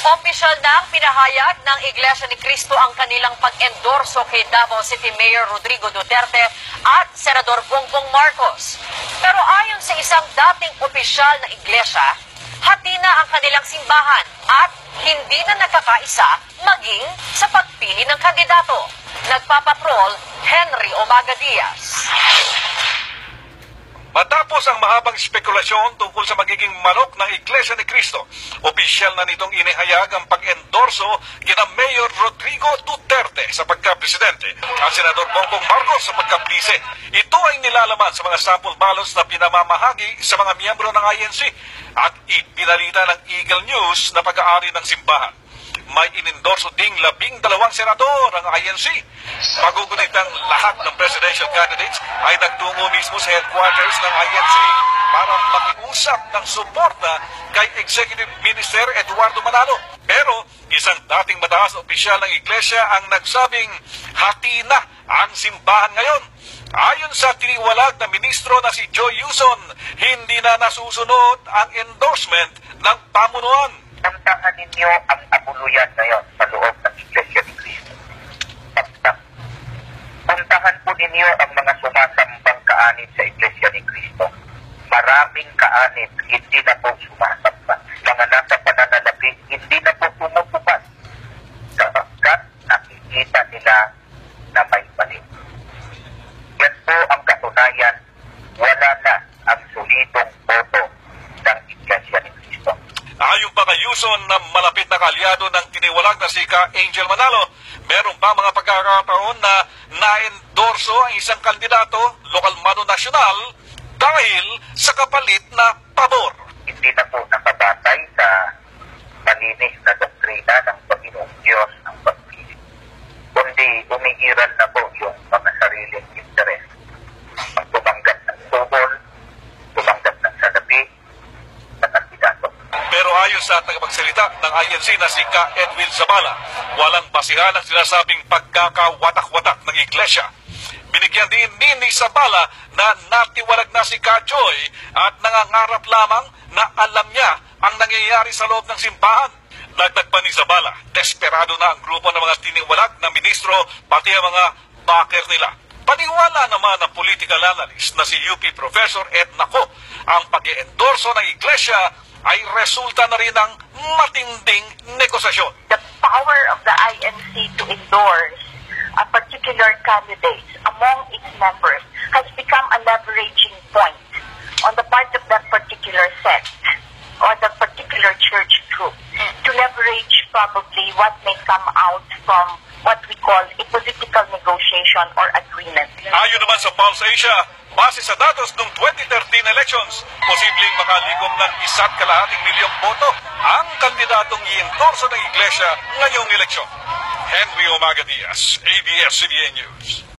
Opisyal nang pinahayag ng Iglesia ni Cristo ang kanilang pag-endorso kay Davao City Mayor Rodrigo Duterte at Senador Bongbong Marcos. Pero ayon sa isang dating opisyal ng iglesia, hati na ang kanilang simbahan at hindi na nakakaisa maging sa pagpili ng kandidato. Nagpapatrol, Henry Omaga Diaz. Matapos ang mahabang spekulasyon tungkol sa magiging manok ng Iglesia ni Cristo, opisyal na nitong inihayag ang pag-endorso kina Mayor Rodrigo Duterte sa pagka-presidente at Senador Bongbong Marcos sa pagka-vice. Ito ay nilalaman sa mga sample ballots na pinamamahagi sa mga miyembro ng INC at ipinalita ng Eagle News na pag-aari ng simbahan. May inendorso ding 12 senador ang INC. Magugunit ang lahat ng presidential candidates ay nagtungo mismo sa headquarters ng INC para makiusap ng suporta kay Executive Minister Eduardo Manalo. Pero isang dating mataas na opisyal ng iglesia ang nagsabing hati na ang simbahan ngayon. Ayon sa tiniwalag na ministro na si Joy Yuson, hindi na nasusunod ang endorsement ng pamunuan. Samtahan ninyo ang abuluyan ngayon sa loob ng Iglesia ni Cristo. Puntahan po ninyo ang mga sumasambang kaanib sa Iglesia ni Cristo. Maraming kaanib, hindi na po sumasamba. Mga nasa pananalapi, hindi na po tumutupad. Sapagkat nakikita nila na may mali. Yan po ang katunayan, wala na ang solidong boto ng Iglesia ni Cristo. Ayon pa kay Yuson na malapit na kalyado ng tiniwalag na si Angel Manalo, meron pa mga pagkakataon na na-endorso ang isang kandidato, lokal mano nasyonal, dahil sa kapalit na pabor. Hindi na po nakabatay sa malinis na doktrina ng Panginoong Diyos ng pagpili, kundi umiiral na po yung mga sariling interes. Ang tumanggap ng tubol, tumanggap ng salapi, sa kandidato. Pero ayon sa tagapagsalita ng INC na si Edwin Zabala, walang basihan ang sinasabing pagkakawatak-watak ng iglesia. Binigyan din ni Zabala na natiwalag na si Joy at nangangarap lamang na alam niya ang nangyayari sa loob ng simbahan. Dagdag pa ni Zabala, desperado na ang grupo ng mga tiniwalag na ministro pati ang mga backer nila. Paniwala naman ang political analyst na si UP Professor Ed Naco, ang pag-endorso ng iglesia ay resulta na rin ng matinding negosasyon. The power of the INC to endorse a particular candidate among its members has become a leveraging point on the part of that particular sect or the particular church group to leverage probably what may come out from what we call a political negotiation or agreement. Ayon naman sa Pulse Asia, base sa datos ng 2013 elections, posibleng makalikom ng 1.2 milyong boto ang kandidatong i-endorso ng iglesia ngayong eleksyon. Henry Omaga Diaz, ABS-CBN News.